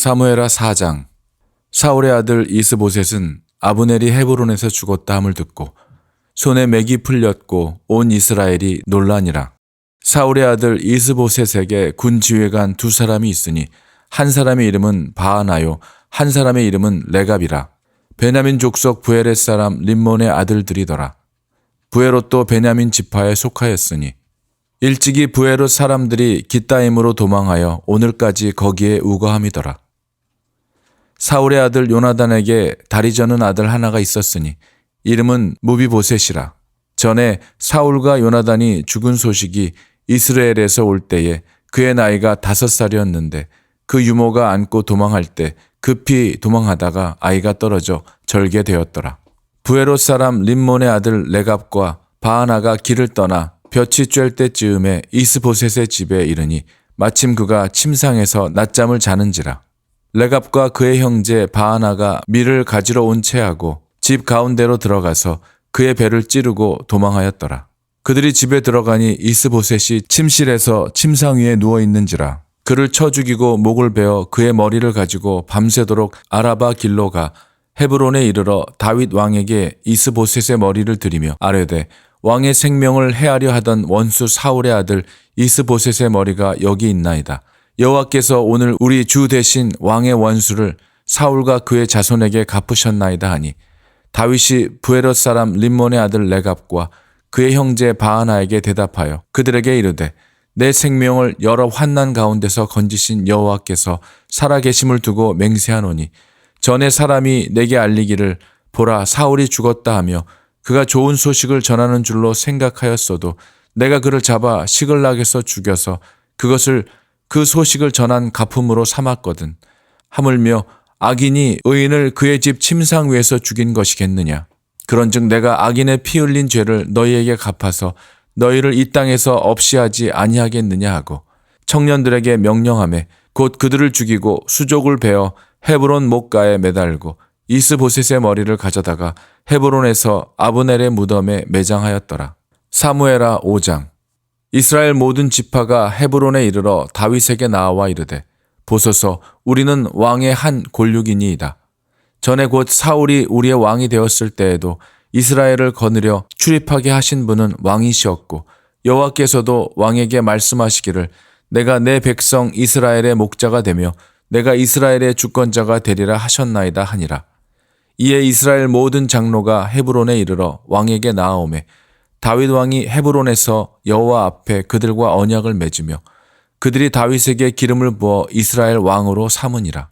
사무엘하 4장. 사울의 아들 이스보셋은 아브넬이 헤브론에서 죽었다 함을 듣고 손에 맥이 풀렸고 온 이스라엘이 놀라니라. 사울의 아들 이스보셋에게 군 지휘관 두 사람이 있으니 한 사람의 이름은 바하나요 한 사람의 이름은 레갑이라. 베냐민 족속 부에렛 사람 림몬의 아들들이더라. 부에롯도 베냐민 지파에 속하였으니 일찍이 부에롯 사람들이 깃다임으로 도망하여 오늘까지 거기에 우거함이더라. 사울의 아들 요나단에게 다리 저는 아들 하나가 있었으니 이름은 무비보셋이라. 전에 사울과 요나단이 죽은 소식이 이스라엘에서 올 때에 그의 나이가 5살이었는데 그 유모가 안고 도망할 때 급히 도망하다가 아이가 떨어져 절게 되었더라. 부에롯 사람 림몬의 아들 레갑과 바하나가 길을 떠나 볕이 쬐을 때쯤에 이스보셋의 집에 이르니 마침 그가 침상에서 낮잠을 자는지라. 레갑과 그의 형제 바하나가 밀을 가지러 온 채하고 집 가운데로 들어가서 그의 배를 찌르고 도망하였더라. 그들이 집에 들어가니 이스보셋이 침실에서 침상 위에 누워 있는지라. 그를 쳐 죽이고 목을 베어 그의 머리를 가지고 밤새도록 아라바 길로 가 헤브론에 이르러 다윗 왕에게 이스보셋의 머리를 드리며 아뢰되 왕의 생명을 해하려 하던 원수 사울의 아들 이스보셋의 머리가 여기 있나이다. 여호와께서 오늘 우리 주 대신 왕의 원수를 사울과 그의 자손에게 갚으셨나이다 하니 다윗이 부에롯 사람 림몬의 아들 레갑과 그의 형제 바하나에게 대답하여 그들에게 이르되 내 생명을 여러 환난 가운데서 건지신 여호와께서 살아계심을 두고 맹세하노니 전에 사람이 내게 알리기를 보라 사울이 죽었다 하며 그가 좋은 소식을 전하는 줄로 생각하였어도 내가 그를 잡아 시글락에서 죽여서 그것을 그 소식을 전한 가품으로 삼았거든. 하물며 악인이 의인을 그의 집 침상 위에서 죽인 것이겠느냐. 그런즉 내가 악인의 피 흘린 죄를 너희에게 갚아서 너희를 이 땅에서 없이 하지 아니하겠느냐 하고 청년들에게 명령하매 곧 그들을 죽이고 수족을 베어 헤브론 목가에 매달고 이스보셋의 머리를 가져다가 헤브론에서 아브넬의 무덤에 매장하였더라. 사무엘하 5장. 이스라엘 모든 지파가 헤브론에 이르러 다윗에게 나와 이르되 보소서 우리는 왕의 한 골육이니이다. 전에 곧 사울이 우리의 왕이 되었을 때에도 이스라엘을 거느려 출입하게 하신 분은 왕이시었고 여호와께서도 왕에게 말씀하시기를 내가 내 백성 이스라엘의 목자가 되며 내가 이스라엘의 주권자가 되리라 하셨나이다 하니라. 이에 이스라엘 모든 장로가 헤브론에 이르러 왕에게 나아오매 다윗 왕이 헤브론에서 여호와 앞에 그들과 언약을 맺으며 그들이 다윗에게 기름을 부어 이스라엘 왕으로 삼으니라.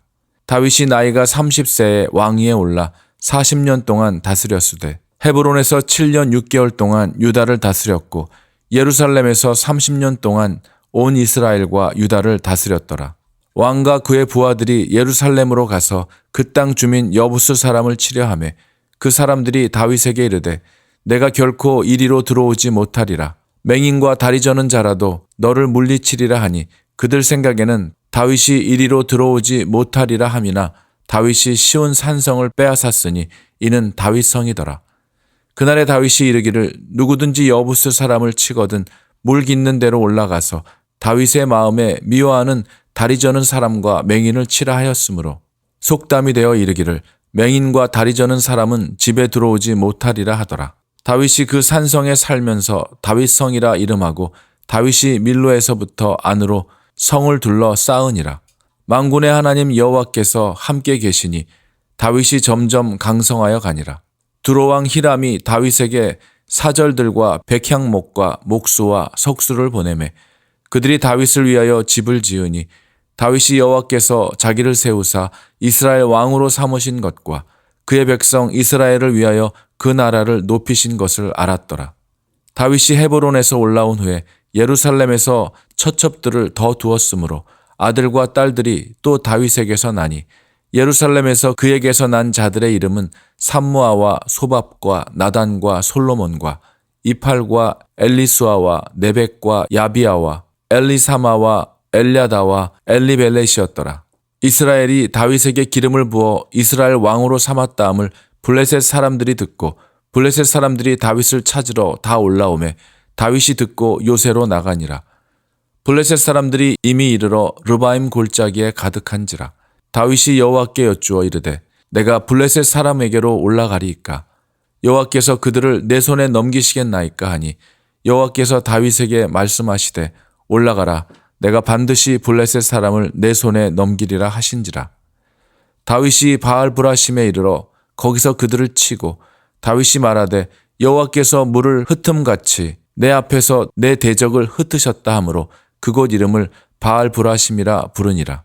다윗이 나이가 30세에 왕위에 올라 40년 동안 다스렸으되 헤브론에서 7년 6개월 동안 유다를 다스렸고 예루살렘에서 30년 동안 온 이스라엘과 유다를 다스렸더라. 왕과 그의 부하들이 예루살렘으로 가서 그 땅 주민 여부스 사람을 치려 하매 그 사람들이 다윗에게 이르되 내가 결코 이리로 들어오지 못하리라. 맹인과 다리 저는 자라도 너를 물리치리라 하니 그들 생각에는 다윗이 이리로 들어오지 못하리라 함이나 다윗이 시온 산성을 빼앗았으니 이는 다윗성이더라. 그날에 다윗이 이르기를 누구든지 여부스 사람을 치거든 물 깃는 데로 올라가서 다윗의 마음에 미워하는 다리 저는 사람과 맹인을 치라 하였으므로 속담이 되어 이르기를 맹인과 다리 저는 사람은 집에 들어오지 못하리라 하더라. 다윗이 그 산성에 살면서 다윗성이라 이름하고 다윗이 밀로에서부터 안으로 성을 둘러 쌓으니라. 만군의 하나님 여호와께서 함께 계시니 다윗이 점점 강성하여 가니라. 두로왕 히람이 다윗에게 사절들과 백향목과 목수와 석수를 보내매 그들이 다윗을 위하여 집을 지으니 다윗이 여호와께서 자기를 세우사 이스라엘 왕으로 삼으신 것과 그의 백성 이스라엘을 위하여 그 나라를 높이신 것을 알았더라. 다윗이 헤브론에서 올라온 후에 예루살렘에서 처첩들을 더 두었으므로 아들과 딸들이 또 다윗에게서 나니 예루살렘에서 그에게서 난 자들의 이름은 삼무아와 소밥과 나단과 솔로몬과 이팔과 엘리수아와 네벡과 야비아와 엘리사마와 엘랴다와 엘리벨렛이었더라. 이스라엘이 다윗에게 기름을 부어 이스라엘 왕으로 삼았다함을 블레셋 사람들이 듣고 블레셋 사람들이 다윗을 찾으러 다 올라오매 다윗이 듣고 요새로 나가니라. 블레셋 사람들이 이미 이르러 르바임 골짜기에 가득한지라. 다윗이 여호와께 여쭈어 이르되 내가 블레셋 사람에게로 올라가리이까 여호와께서 그들을 내 손에 넘기시겠나이까 하니 여호와께서 다윗에게 말씀하시되 올라가라 내가 반드시 블레셋 사람을 내 손에 넘기리라 하신지라. 다윗이 바알브라심에 이르러 거기서 그들을 치고 다윗이 말하되 여호와께서 물을 흩음같이 내 앞에서 내 대적을 흩으셨다 하므로 그곳 이름을 바알브라심이라 부르니라.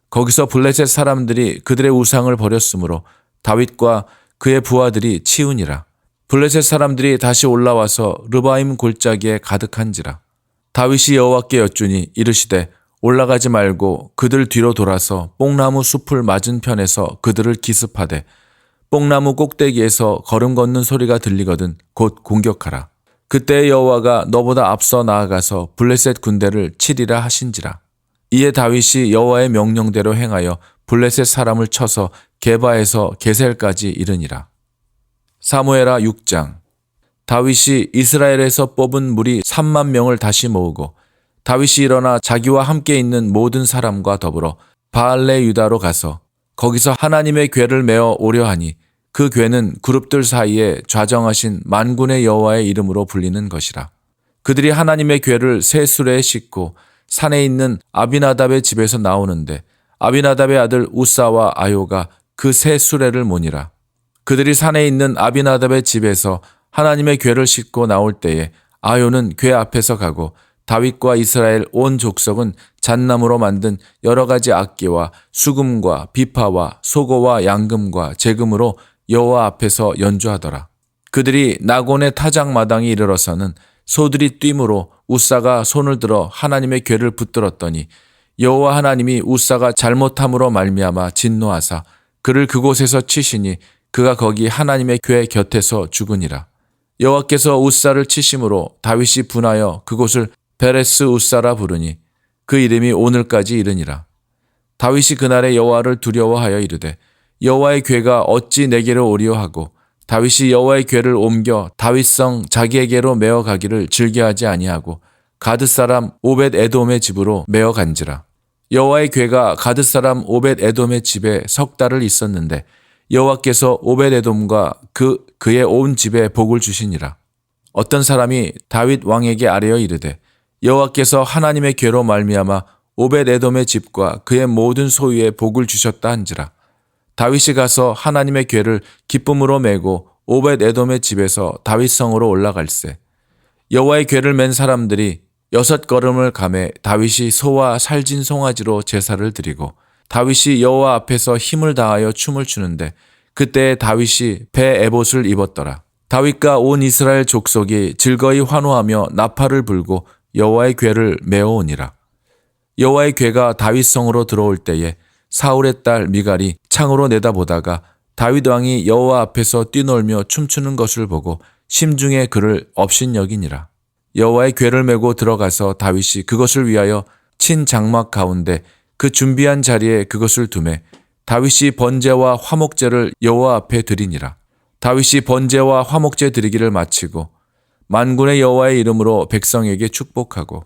거기서 블레셋 사람들이 그들의 우상을 버렸으므로 다윗과 그의 부하들이 치우니라. 블레셋 사람들이 다시 올라와서 르바임 골짜기에 가득한지라. 다윗이 여호와께 여쭈니 이르시되 올라가지 말고 그들 뒤로 돌아서 뽕나무 숲을 맞은편에서 그들을 기습하되 뽕나무 꼭대기에서 걸음 걷는 소리가 들리거든 곧 공격하라. 그때 여호와가 너보다 앞서 나아가서 블레셋 군대를 치리라 하신지라. 이에 다윗이 여호와의 명령대로 행하여 블레셋 사람을 쳐서 게바에서 게셀까지 이르니라. 사무엘하 6장. 다윗이 이스라엘에서 뽑은 무리 3만 명을 다시 모으고 다윗이 일어나 자기와 함께 있는 모든 사람과 더불어 바알레 유다로 가서 거기서 하나님의 궤를 메어 오려 하니 그 궤는 그룹들 사이에 좌정하신 만군의 여호와의 이름으로 불리는 것이라. 그들이 하나님의 궤를 새 수레에 싣고 산에 있는 아비나답의 집에서 나오는데 아비나답의 아들 우사와 아요가 그 새 수레를 모니라. 그들이 산에 있는 아비나답의 집에서 하나님의 궤를 싣고 나올 때에 아요는 궤 앞에서 가고 다윗과 이스라엘 온 족속은 잣나무로 만든 여러 가지 악기와 수금과 비파와 소고와 양금과 제금으로 여호와 앞에서 연주하더라. 그들이 나곤의 타작마당에 이르러서는 소들이 뛰므로 우사가 손을 들어 하나님의 궤를 붙들었더니 여호와 하나님이 우사가 잘못함으로 말미암아 진노하사 그를 그곳에서 치시니 그가 거기 하나님의 궤 곁에서 죽으니라. 여호와께서 우사를 치심으로 다윗이 분하여 그곳을 베레스 우사라 부르니 그 이름이 오늘까지 이르니라. 다윗이 그날에 여호와를 두려워하여 이르되 여호와의 궤가 어찌 내게로 오리오 하고 다윗이 여호와의 궤를 옮겨 다윗성 자기에게로 메어 가기를 즐겨하지 아니하고 가드 사람 오벳 에돔의 집으로 메어 간지라. 여호와의 궤가 가드 사람 오벳 에돔의 집에 석 달을 있었는데 여호와께서 오벳 에돔과 그의 온 집에 복을 주시니라. 어떤 사람이 다윗 왕에게 아뢰어 이르되 여호와께서 하나님의 궤로 말미암아 오벳 에돔의 집과 그의 모든 소유에 복을 주셨다 한지라. 다윗이 가서 하나님의 궤를 기쁨으로 메고 오벳 에돔의 집에서 다윗성으로 올라갈새 여호와의 궤를 맨 사람들이 6걸음을 가매 다윗이 소와 살진 송아지로 제사를 드리고 다윗이 여호와 앞에서 힘을 다하여 춤을 추는데 그때 다윗이 배 에봇을 입었더라. 다윗과 온 이스라엘 족속이 즐거이 환호하며 나팔을 불고 여호와의 궤를 메어오니라. 여호와의 궤가 다윗성으로 들어올 때에 사울의 딸 미갈이 창으로 내다보다가 다윗 왕이 여호와 앞에서 뛰놀며 춤추는 것을 보고 심중에 그를 업신여기니라. 여호와의 궤를 메고 들어가서 다윗이 그것을 위하여 친 장막 가운데 그 준비한 자리에 그것을 두매 다윗이 번제와 화목제를 여호와 앞에 드리니라. 다윗이 번제와 화목제 드리기를 마치고 만군의 여호와의 이름으로 백성에게 축복하고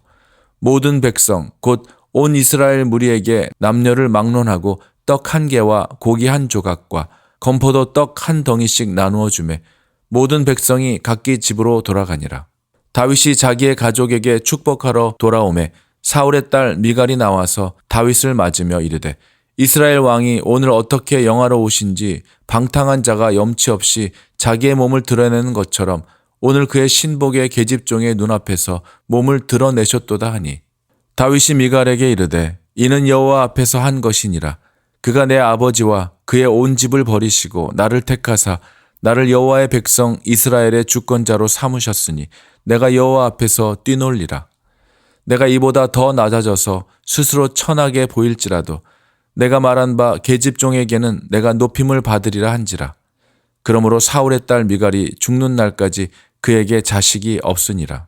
모든 백성 곧 온 이스라엘 무리에게 남녀를 막론하고 떡 1개와 고기 1조각과 건포도 떡 1덩이씩 나누어 주매 모든 백성이 각기 집으로 돌아가니라. 다윗이 자기의 가족에게 축복하러 돌아오매 사울의 딸 미갈이 나와서 다윗을 맞으며 이르되 이스라엘 왕이 오늘 어떻게 영화로우신지 방탕한 자가 염치 없이 자기의 몸을 드러내는 것처럼 오늘 그의 신복의 계집종의 눈앞에서 몸을 드러내셨도다 하니 다윗이 미갈에게 이르되 이는 여호와 앞에서 한 것이니라. 그가 내 아버지와 그의 온 집을 버리시고 나를 택하사 나를 여호와의 백성 이스라엘의 주권자로 삼으셨으니 내가 여호와 앞에서 뛰놀리라. 내가 이보다 더 낮아져서 스스로 천하게 보일지라도 내가 말한 바 계집종에게는 내가 높임을 받으리라 한지라. 그러므로 사울의 딸 미갈이 죽는 날까지 그에게 자식이 없으니라.